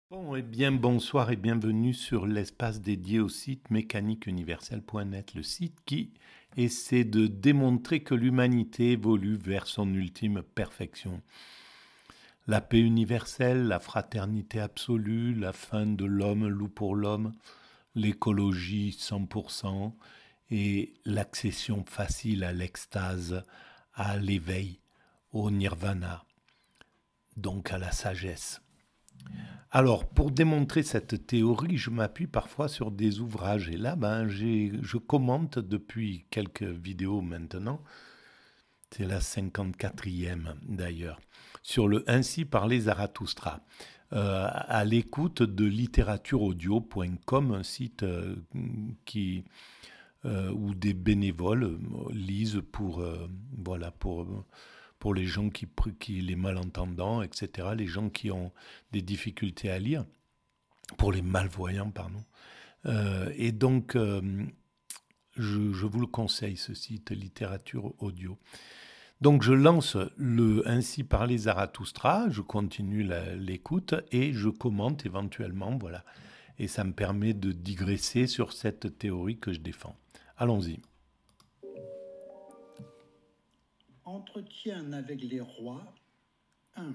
Bon, eh bien, bonsoir et bienvenue sur l'espace dédié au site mécaniqueuniverselle.net, le site qui essaie de démontrer que l'humanité évolue vers son ultime perfection. La paix universelle, la fraternité absolue, la fin de l'homme loup pour l'homme, l'écologie 100% et l'accession facile à l'extase, à l'éveil, au nirvana, donc à la sagesse. Alors, pour démontrer cette théorie, je m'appuie parfois sur des ouvrages. Et là, je commente depuis quelques vidéos maintenant, c'est la 54e d'ailleurs, sur le Ainsi parlait Zarathustra, à l'écoute de littératureaudio.com, un site où des bénévoles lisent pour les gens les malentendants, etc., les gens qui ont des difficultés à lire, pour les malvoyants, pardon. Et donc, je vous le conseille, ce site littérature audio. Donc, je lance le Ainsi parler Zarathustra, je continue l'écoute et je commente éventuellement, voilà. Et ça me permet de digresser sur cette théorie que je défends. Allons-y. Entretien avec les rois 1.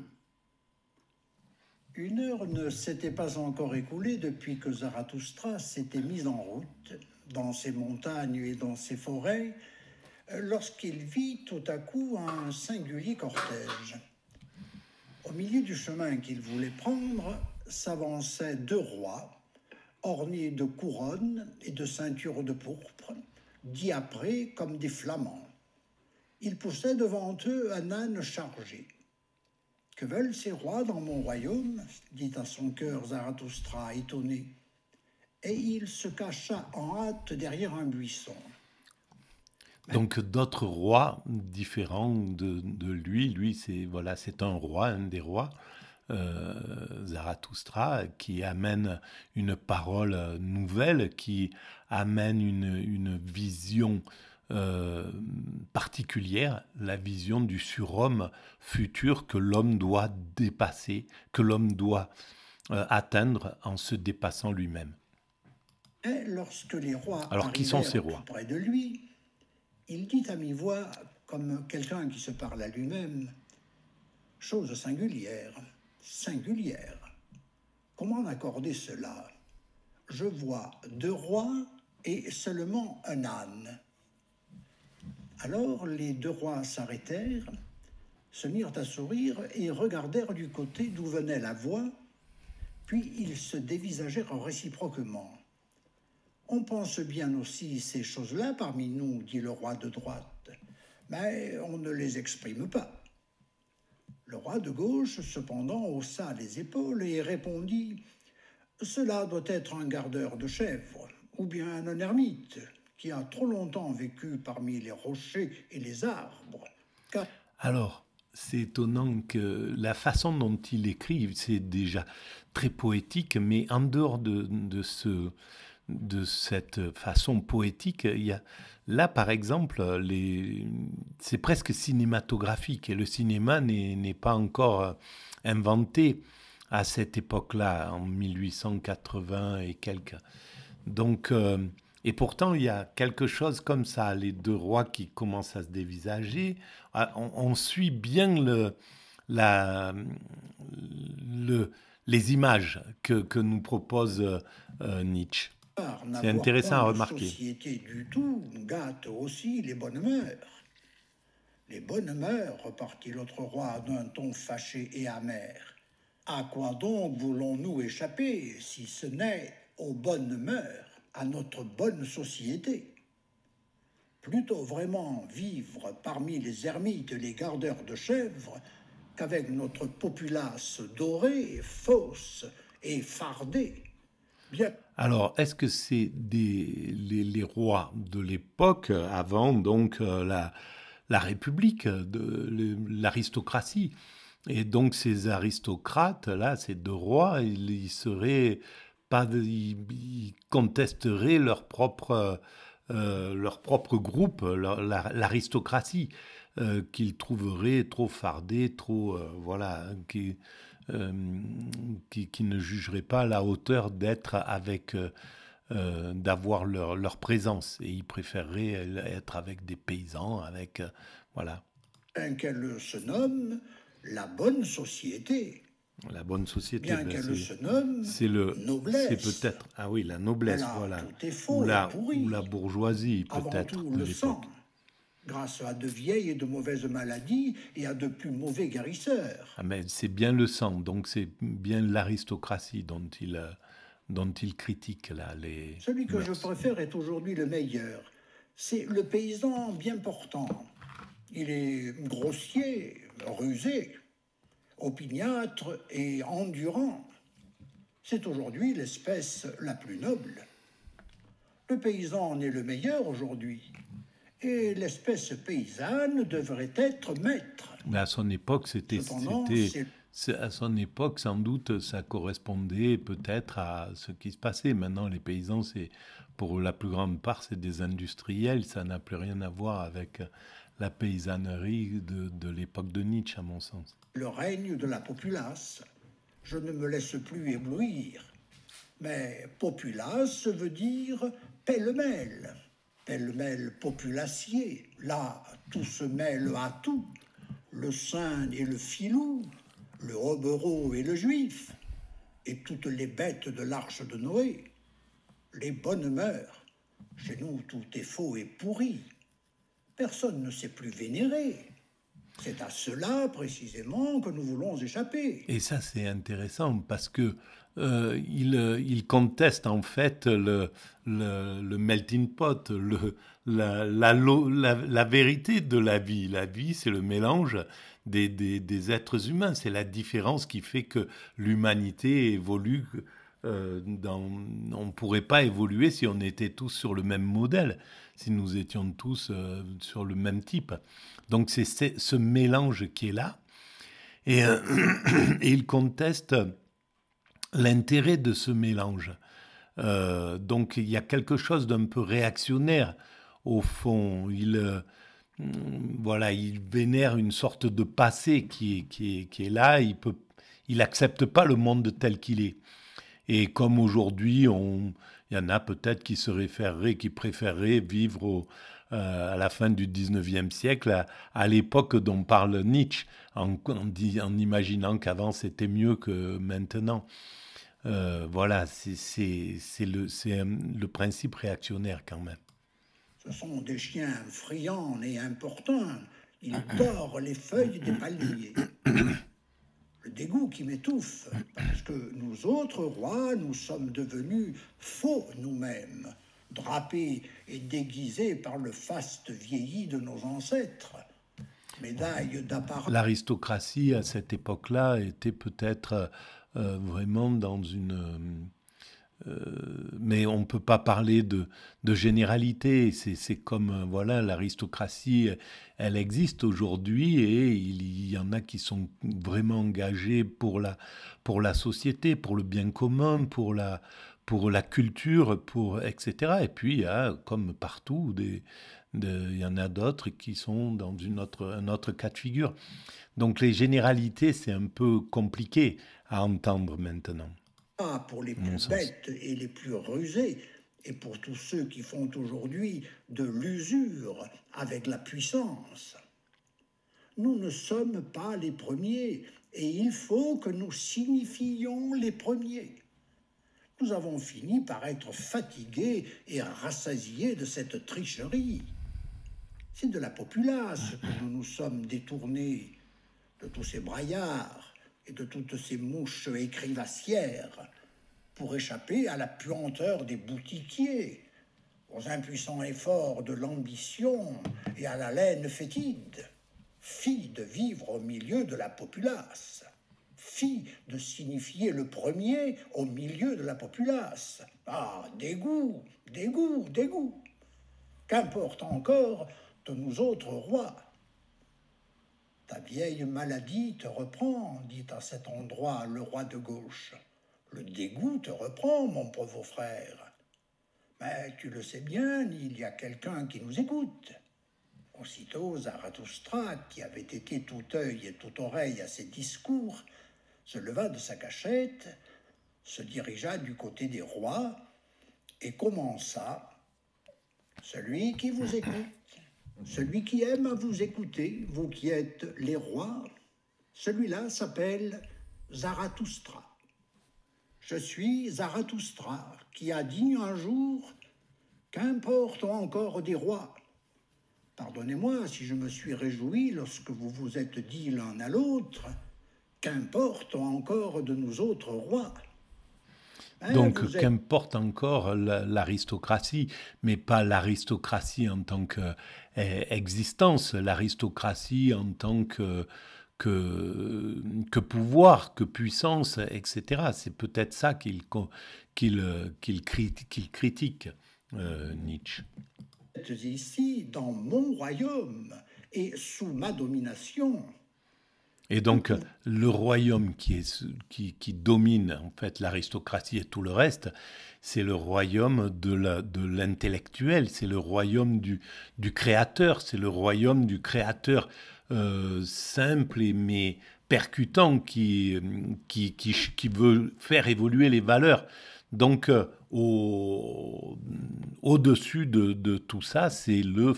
Une heure ne s'était pas encore écoulée depuis que Zarathustra s'était mis en route, dans ses montagnes et dans ses forêts, lorsqu'il vit tout à coup un singulier cortège. Au milieu du chemin qu'il voulait prendre s'avançaient deux rois, ornés de couronnes et de ceintures de pourpre, diaprés comme des flamands. Ils poussaient devant eux un âne chargé. « Que veulent ces rois dans mon royaume ?» dit à son cœur Zarathustra, étonné. Et il se cacha en hâte derrière un buisson. Donc d'autres rois différents de lui. Lui, c'est un roi, un des rois, Zarathustra, qui amène une parole nouvelle, qui amène une vision particulière, la vision du surhomme futur que l'homme doit dépasser, que l'homme doit atteindre en se dépassant lui-même. Et lorsque les rois Alors, qui sont ces arrivèrent rois ? tout près de lui, il dit à mi-voix, comme quelqu'un qui se parle à lui-même, « Chose singulière, singulière. Comment accorder cela? Je vois deux rois et seulement un âne. » Alors les deux rois s'arrêtèrent, se mirent à sourire et regardèrent du côté d'où venait la voix, puis ils se dévisagèrent réciproquement. « On pense bien aussi ces choses-là parmi nous, dit le roi de droite, mais on ne les exprime pas. » Le roi de gauche, cependant, haussa les épaules et répondit « Cela doit être un gardeur de chèvres, ou bien un ermite, qui a trop longtemps vécu parmi les rochers et les arbres. » Alors, c'est étonnant que la façon dont il écrit, c'est déjà très poétique, mais en dehors de cette façon poétique, il y a là, par exemple, c'est presque cinématographique, et le cinéma n'est pas encore inventé à cette époque-là, en 1880 et quelques. Donc, et pourtant, il y a quelque chose comme ça, les deux rois qui commencent à se dévisager. On suit bien la, les images que nous propose Nietzsche. C'est intéressant à remarquer. Société du tout gâte aussi les bonnes mœurs. Les bonnes mœurs, repartit l'autre roi d'un ton fâché et amer. À quoi donc voulons-nous échapper, si ce n'est aux bonnes mœurs, à notre bonne société? Plutôt vraiment vivre parmi les ermites et les gardeurs de chèvres qu'avec notre populace dorée, fausse et fardée. Bien. Alors, est-ce que c'est les rois de l'époque, avant donc la République, l'aristocratie? Et donc ces aristocrates-là, ces deux rois, ils seraient pas, ils contesteraient leur propre groupe, l'aristocratie, qu'ils trouveraient trop fardée, trop voilà, qui ne jugeraient pas à la hauteur d'être d'avoir leur présence. Et ils préféreraient être avec des paysans, voilà. Qu'elle se nomme la bonne société. La bonne société, bien qu'elle se nomme noblesse. C'est peut-être, la noblesse, voilà. Tout est faux et pourri. Ou la bourgeoisie, Avant peut-être, tout, de le sang, l'époque. grâce à de vieilles et de mauvaises maladies et à de plus mauvais guérisseurs. Ah, mais c'est bien le sang, donc c'est bien l'aristocratie dont il critique là les. Celui que je préfère est aujourd'hui le meilleur. C'est le paysan bien portant. Il est grossier, rusé, opiniâtre et endurant. C'est aujourd'hui l'espèce la plus noble. Le paysan est le meilleur aujourd'hui. Et l'espèce paysanne devrait être maître. Mais à son époque, à son époque, sans doute, ça correspondait peut-être à ce qui se passait. Maintenant, les paysans, pour la plus grande part, c'est des industriels. Ça n'a plus rien à voir avec la paysannerie de l'époque de Nietzsche, à mon sens. Le règne de la populace. Je ne me laisse plus éblouir. Mais populace veut dire pêle-mêle. Pêle-mêle populacier. Là, tout se mêle à tout. Le saint et le filou, le hobereau et le juif, et toutes les bêtes de l'arche de Noé. Les bonnes mœurs. Chez nous, tout est faux et pourri. Personne ne sait plus vénérer. C'est à cela, précisément, que nous voulons échapper. Et ça, c'est intéressant, parce que il conteste, en fait, le melting pot, la vérité de la vie. La vie, c'est le mélange des êtres humains. C'est la différence qui fait que l'humanité évolue. On ne pourrait pas évoluer si on était tous sur le même modèle, si nous étions tous sur le même type. Donc c'est ce mélange qui est là, et il conteste l'intérêt de ce mélange. Donc il y a quelque chose d'un peu réactionnaire au fond. Il vénère une sorte de passé qui est là. Il n'accepte pas le monde tel qu'il est. Et comme aujourd'hui, il y en a peut-être qui préféreraient vivre à la fin du 19e siècle, à l'époque dont parle Nietzsche, en imaginant qu'avant c'était mieux que maintenant. Voilà, c'est le principe réactionnaire quand même. Ce sont des chiens friands et importuns. Ils dorent les feuilles des palmiers. Le dégoût qui m'étouffe, parce que nous autres rois, nous sommes devenus faux nous-mêmes, drapés et déguisés par le faste vieilli de nos ancêtres. Médaille d'apparence. L'aristocratie, à cette époque-là, était peut-être vraiment dans une... mais on ne peut pas parler de généralité. C'est comme, l'aristocratie, elle existe aujourd'hui, et il y en a qui sont vraiment engagés pour la société, pour le bien commun, pour la culture, etc. Et puis, il y a, comme partout, il y en a d'autres qui sont dans un autre cas de figure. Donc les généralités, c'est un peu compliqué à entendre maintenant. Pour les plus bêtes et les plus rusés, et pour tous ceux qui font aujourd'hui de l'usure avec la puissance. Nous ne sommes pas les premiers, et il faut que nous signifions les premiers. Nous avons fini par être fatigués et rassasiés de cette tricherie. C'est de la populace que nous nous sommes détournés, de tous ces braillards et de toutes ces mouches écrivassières, pour échapper à la puanteur des boutiquiers, aux impuissants efforts de l'ambition et à la laine fétide. Fille de vivre au milieu de la populace, fille de signifier le premier au milieu de la populace. Ah, dégoût, dégoût, dégoût. Qu'importe encore de nous autres rois. Ta vieille maladie te reprend, dit à cet endroit le roi de gauche. Le dégoût te reprend, mon pauvre frère. Mais tu le sais bien, il y a quelqu'un qui nous écoute. Aussitôt, Zarathustra, qui avait été tout œil et tout oreille à ces discours, se leva de sa cachette, se dirigea du côté des rois et commença. Celui qui vous écoute, celui qui aime à vous écouter, vous qui êtes les rois, celui-là s'appelle Zarathustra. Je suis Zarathustra, qui a dit un jour « Qu'importe encore des rois ?» Pardonnez-moi si je me suis réjoui lorsque vous vous êtes dit l'un à l'autre « Qu'importe encore de nous autres rois ?» Donc, qu'importe encore l'aristocratie, mais pas l'aristocratie en tant qu'existence, l'aristocratie en tant que pouvoir, que puissance, etc. C'est peut-être ça qu'il critique, Nietzsche. Vous êtes ici dans mon royaume et sous ma domination. Et donc, le royaume qui domine en fait l'aristocratie et tout le reste, c'est le royaume de l'intellectuel, c'est le royaume du créateur, c'est le royaume du créateur simple mais percutant qui veut faire évoluer les valeurs. Donc, au-dessus de tout ça, c'est le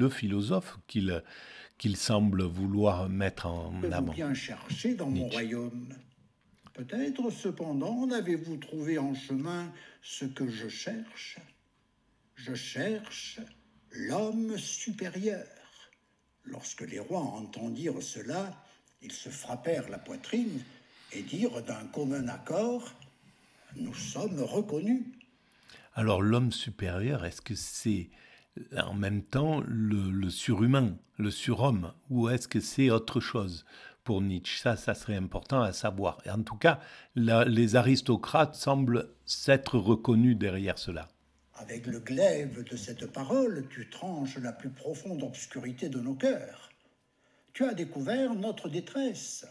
philosophe qu'il semble vouloir mettre en avant. Vous bien chercher dans mon royaume. Peut-être, cependant, n'avez-vous trouvé en chemin ce que je cherche? Je cherche l'homme supérieur. Lorsque les rois entendirent cela, ils se frappèrent la poitrine et dirent d'un commun accord « Nous sommes reconnus ». Alors l'homme supérieur, est-ce que c'est en même temps le surhumain, le surhomme, ou est-ce que c'est autre chose pour Nietzsche? Ça serait important à savoir. Et en tout cas, les aristocrates semblent s'être reconnus derrière cela. Avec le glaive de cette parole, tu tranches la plus profonde obscurité de nos cœurs. Tu as découvert notre détresse,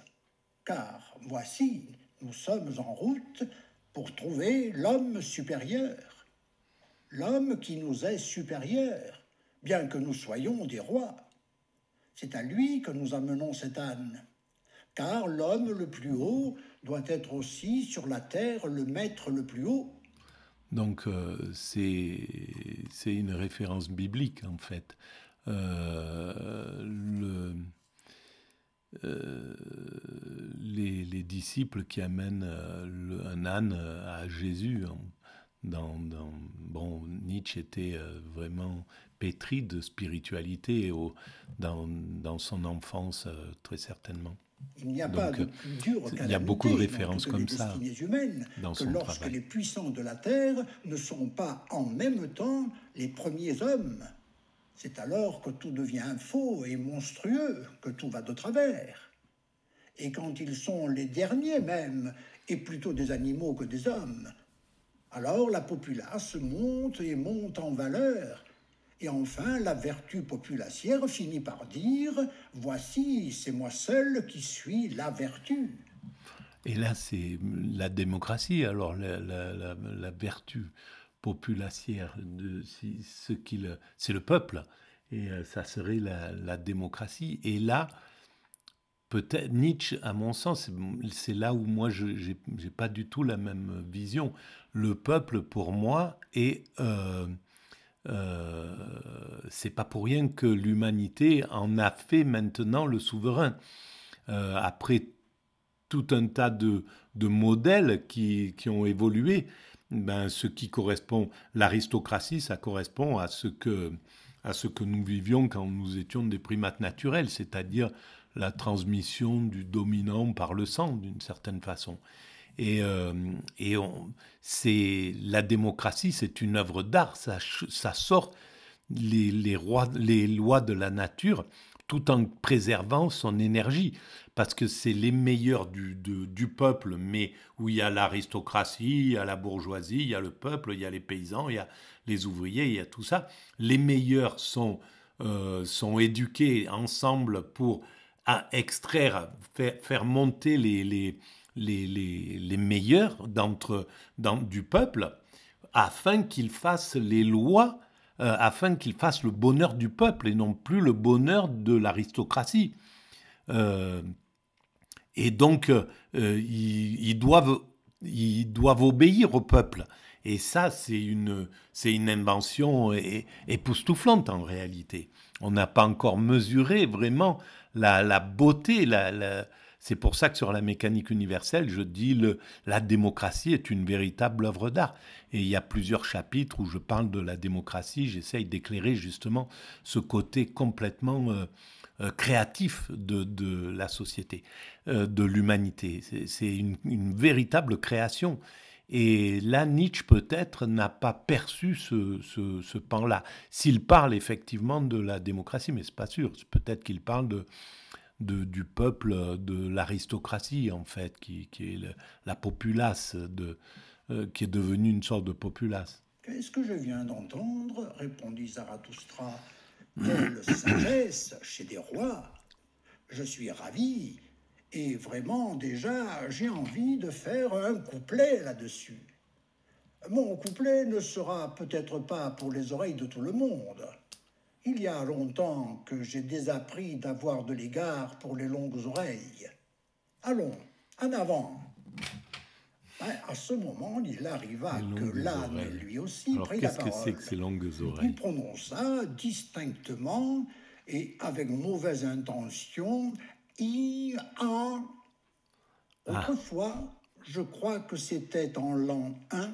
car voici, nous sommes en route pour trouver l'homme supérieur. L'homme qui nous est supérieur, bien que nous soyons des rois. C'est à lui que nous amenons cet âne, car l'homme le plus haut doit être aussi sur la terre le maître le plus haut. Donc c'est une référence biblique en fait. Les disciples qui amènent un âne à Jésus. Bon, Nietzsche était vraiment pétri de spiritualité dans son enfance, très certainement. Il n'y a pas de plus dure calamité il y a beaucoup de références dans comme les ça destinées humaines dans que son lorsque travail. les puissants de la terre ne sont pas en même temps les premiers hommes. C'est alors que tout devient faux et monstrueux, que tout va de travers. Et quand ils sont les derniers même, et plutôt des animaux que des hommes, alors la populace monte et monte en valeur. Et enfin, la vertu populacière finit par dire « Voici, c'est moi seul qui suis la vertu ». Et là, c'est la démocratie, alors la vertu populacière, c'est le peuple, et ça serait la démocratie. Et là, peut-être Nietzsche, à mon sens, c'est là où moi, je n'ai pas du tout la même vision. Le peuple, pour moi, est... c'est pas pour rien que l'humanité en a fait maintenant le souverain. Après tout un tas de modèles qui ont évolué, ce qui correspond, l'aristocratie, ça correspond à ce que nous vivions quand nous étions des primates naturels, c'est-à-dire la transmission du dominant par le sang, d'une certaine façon. Et la démocratie, c'est une œuvre d'art, ça sort les lois de la nature tout en préservant son énergie, parce que c'est les meilleurs du peuple, mais où il y a l'aristocratie, il y a la bourgeoisie, il y a le peuple, il y a les paysans, il y a les ouvriers, il y a tout ça. Les meilleurs sont éduqués ensemble pour extraire, faire monter les meilleurs du peuple, afin qu'ils fassent les lois, afin qu'ils fassent le bonheur du peuple et non plus le bonheur de l'aristocratie. Et donc, ils doivent obéir au peuple. Et ça, c'est une invention époustouflante en réalité. On n'a pas encore mesuré vraiment la beauté. C'est pour ça que sur la mécanique universelle, je dis la démocratie est une véritable œuvre d'art. Et il y a plusieurs chapitres où je parle de la démocratie. J'essaye d'éclairer justement ce côté complètement créatif de la société, de l'humanité. C'est une véritable création. Et là, Nietzsche, peut-être, n'a pas perçu ce pan-là. S'il parle effectivement de la démocratie, mais ce n'est pas sûr. Peut-être qu'il parle du peuple, de l'aristocratie, en fait, qui est la populace, qui est devenue une sorte de populace. Qu'est-ce que je viens d'entendre répondit Zarathustra. Quelle sagesse chez des rois! Je suis ravi. Et vraiment, déjà, j'ai envie de faire un couplet là-dessus. Mon couplet ne sera peut-être pas pour les oreilles de tout le monde. Il y a longtemps que j'ai désappris d'avoir de l'égard pour les longues oreilles. Allons, en avant. À ce moment, il arriva que l'âne, lui aussi, prit la parole. Alors, qu'est-ce que c'est que ces longues oreilles? Il prononça distinctement et avec mauvaise intention I-A. Autrefois, je crois que c'était en l'an 1,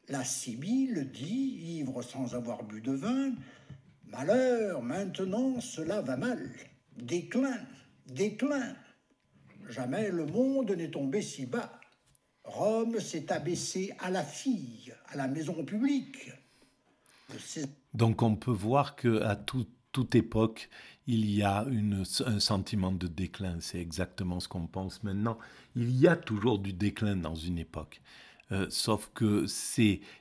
la Sibylle dit, ivre sans avoir bu de vin, « Malheur, maintenant cela va mal. Déclin, déclin. Jamais le monde n'est tombé si bas. Rome s'est abaissée à la fille, à la maison publique. » Donc on peut voir qu'à toute époque, il y a un sentiment de déclin. C'est exactement ce qu'on pense maintenant. Il y a toujours du déclin dans une époque. Sauf que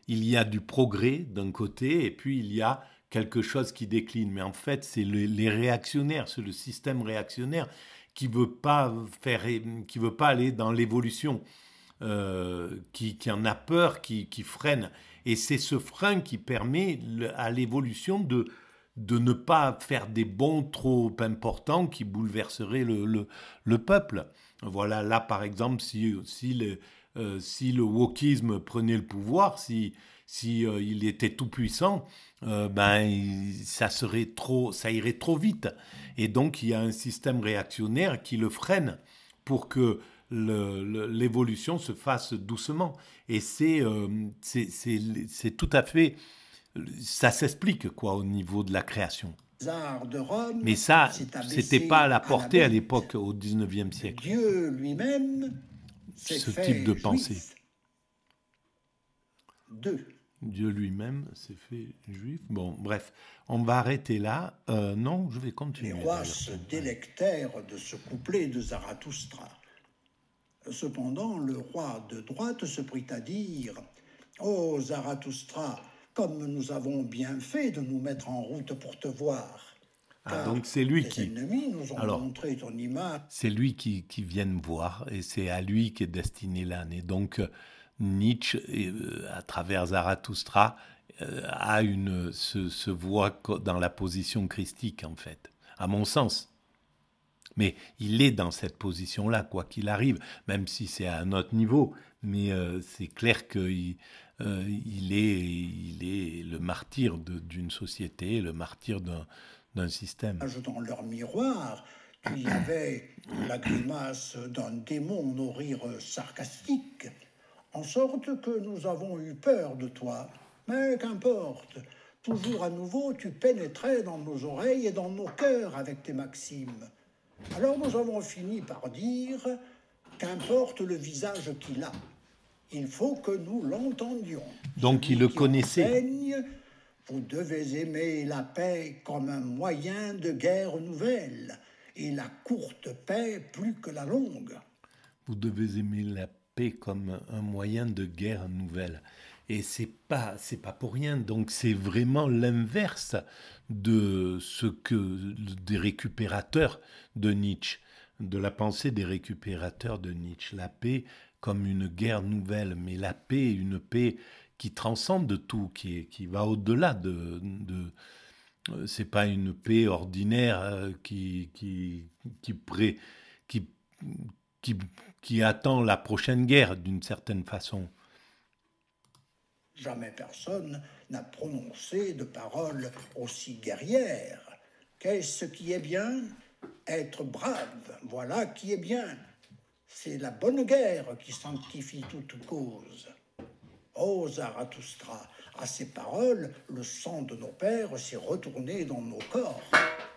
il y a du progrès d'un côté et puis il y a quelque chose qui décline. Mais en fait, c'est les réactionnaires, c'est le système réactionnaire qui veut pas aller dans l'évolution, qui en a peur, qui freine. Et c'est ce frein qui permet à l'évolution de ne pas faire des bonds trop importants qui bouleverseraient le peuple. Voilà, là par exemple, si le wokisme prenait le pouvoir, si il était tout puissant, ça irait trop vite. Et donc il y a un système réactionnaire qui le freine pour que l'évolution se fasse doucement. Et c'est tout à fait, ça s'explique quoi au niveau de la création. De Rome, mais ça, c'était pas à la portée à l'époque, au 19e siècle. Dieu lui-même, ce type de pensée. Dieu lui-même s'est fait juif. Bon, bref, on va arrêter là. Non, je vais continuer. Les rois se délectèrent de ce couplet de Zarathustra. Cependant, le roi de droite se prit à dire « Ô Zarathustra, comme nous avons bien fait de nous mettre en route pour te voir. Donc c'est lui qui. Ennemis nous ont montré ton image. C'est lui qui vient me voir et c'est à lui qu'est destiné l'âne. Et donc Nietzsche, à travers Zarathustra, se voit dans la position christique en fait, à mon sens. Mais il est dans cette position-là, quoi qu'il arrive, même si c'est à un autre niveau. Mais c'est clair qu'il est le martyr d'une société, le martyr d'un système. Dans leur miroir, il y avait la grimace d'un démon au rire sarcastique, en sorte que nous avons eu peur de toi. Mais qu'importe, toujours à nouveau tu pénétrais dans nos oreilles et dans nos cœurs avec tes maximes. Alors nous avons fini par dire qu'importe le visage qu'il a, il faut que nous l'entendions. Donc il le connaissait. Vous devez aimer la paix comme un moyen de guerre nouvelle, et la courte paix plus que la longue. Vous devez aimer la paix comme un moyen de guerre nouvelle. Et c'est pas pour rien. Donc c'est vraiment l'inverse de ce que des récupérateurs de Nietzsche, de la pensée des récupérateurs de Nietzsche. La paix comme une guerre nouvelle, mais la paix, une paix qui transcende tout, qui va au-delà c'est pas une paix ordinaire qui qui, qui attend la prochaine guerre d'une certaine façon. Jamais personne n'a prononcé de paroles aussi guerrières. Qu'est-ce qui est bien? Être brave, voilà qui est bien. C'est la bonne guerre qui sanctifie toute cause. Ô Zarathustra, à ces paroles, le sang de nos pères s'est retourné dans nos corps.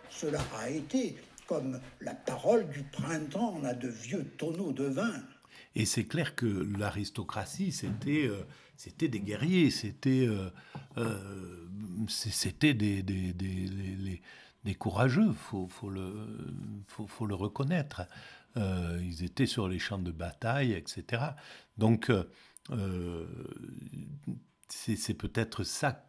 Cela a été comme la parole du printemps a de vieux tonneaux de vin. Et c'est clair que l'aristocratie, c'était des guerriers, c'était des courageux, faut le reconnaître. Ils étaient sur les champs de bataille, etc. Donc, c'est peut-être ça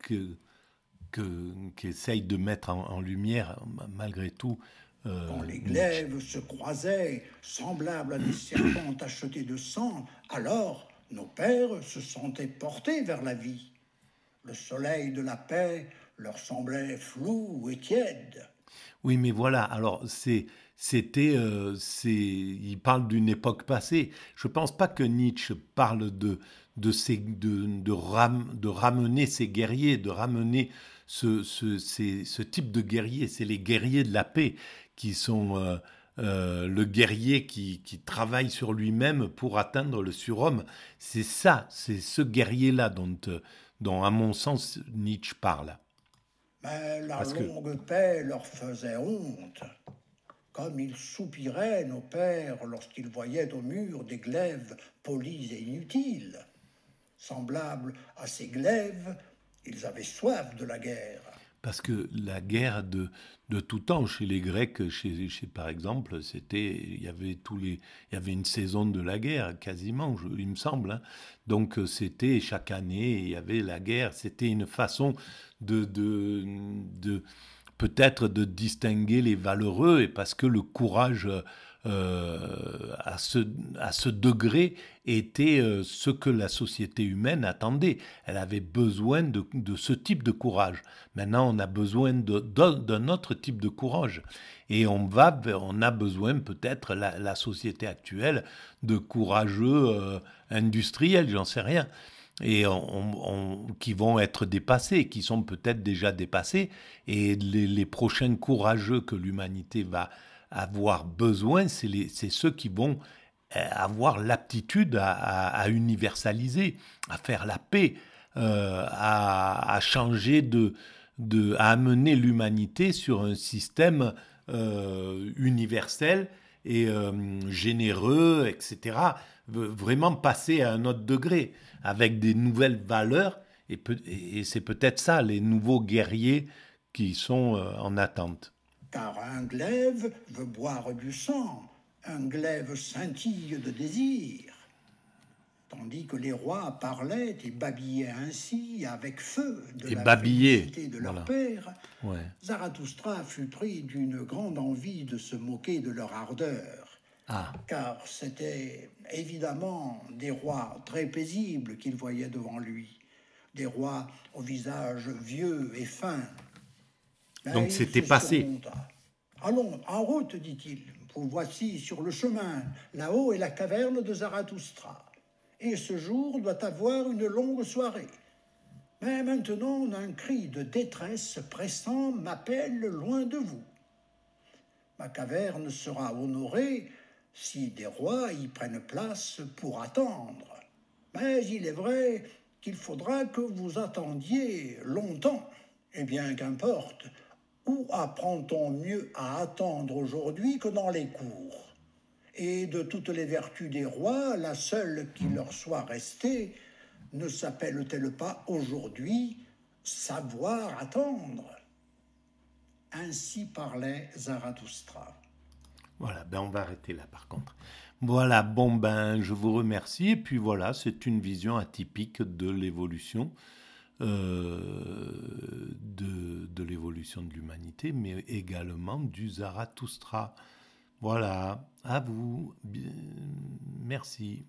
qu'essaye de mettre en lumière, malgré tout, Quand les Nietzsche. glaives se croisaient, semblables à des serpents tachetés de sang, alors nos pères se sentaient portés vers la vie. Le soleil de la paix leur semblait flou et tiède. Oui, mais voilà. Alors, il parle d'une époque passée. Je pense pas que Nietzsche parle de ramener ces guerriers, de ramener ce type de guerriers. C'est les guerriers de la paix qui sont le guerrier qui travaille sur lui-même pour atteindre le surhomme. C'est ça, c'est ce guerrier-là dont, à mon sens, Nietzsche parle. Mais la Parce que longue paix leur faisait honte. Comme ils soupiraient, nos pères, lorsqu'ils voyaient au mur des glaives polis et inutiles. Semblables à ces glaives, ils avaient soif de la guerre. Parce que la guerre de tout temps, chez les Grecs, par exemple, il y avait une saison de la guerre, quasiment, il me semble, hein. Donc c'était chaque année, il y avait la guerre. C'était une façon de, de, de peut-être de distinguer les valeureux, et parce que le courage à ce degré était ce que la société humaine attendait. Elle avait besoin de ce type de courage. Maintenant, on a besoin d'un autre type de courage. Et on a besoin peut-être, la société actuelle, de courageux industriels, j'en sais rien, et qui vont être dépassés, qui sont peut-être déjà dépassés, et les prochains courageux que l'humanité va avoir besoin, c'est ceux qui vont avoir l'aptitude à universaliser, à faire la paix, à changer à amener l'humanité sur un système universel et généreux, etc. Vraiment passer à un autre degré, avec des nouvelles valeurs, et c'est peut-être ça, les nouveaux guerriers qui sont en attente. Car un glaive veut boire du sang, un glaive scintille de désir. Tandis que les rois parlaient et babillaient ainsi avec feu de Et la babiller, félicité de leur voilà. père, Ouais. Zarathustra fut pris d'une grande envie de se moquer de leur ardeur, Ah, car c'était évidemment des rois très paisibles qu'il voyait devant lui, des rois au visage vieux et fin. donc Mais il c'était se passé. surmonta. Allons, en route, dit-il. Vous voici sur le chemin. Là-haut est la caverne de Zarathustra. Et ce jour doit avoir une longue soirée. Mais maintenant, un cri de détresse pressant m'appelle loin de vous. Ma caverne sera honorée si des rois y prennent place pour attendre. Mais il est vrai qu'il faudra que vous attendiez longtemps. Eh bien, qu'importe. Où apprend-on mieux à attendre aujourd'hui que dans les cours? Et de toutes les vertus des rois, la seule qui leur soit restée ne s'appelle-t-elle pas aujourd'hui savoir attendre? Ainsi parlait Zarathustra. Voilà, ben on va arrêter là par contre. Voilà, bon ben je vous remercie. Et puis voilà, c'est une vision atypique de l'évolution, de l'évolution de l'humanité, mais également du Zarathustra. Voilà, à vous. Merci.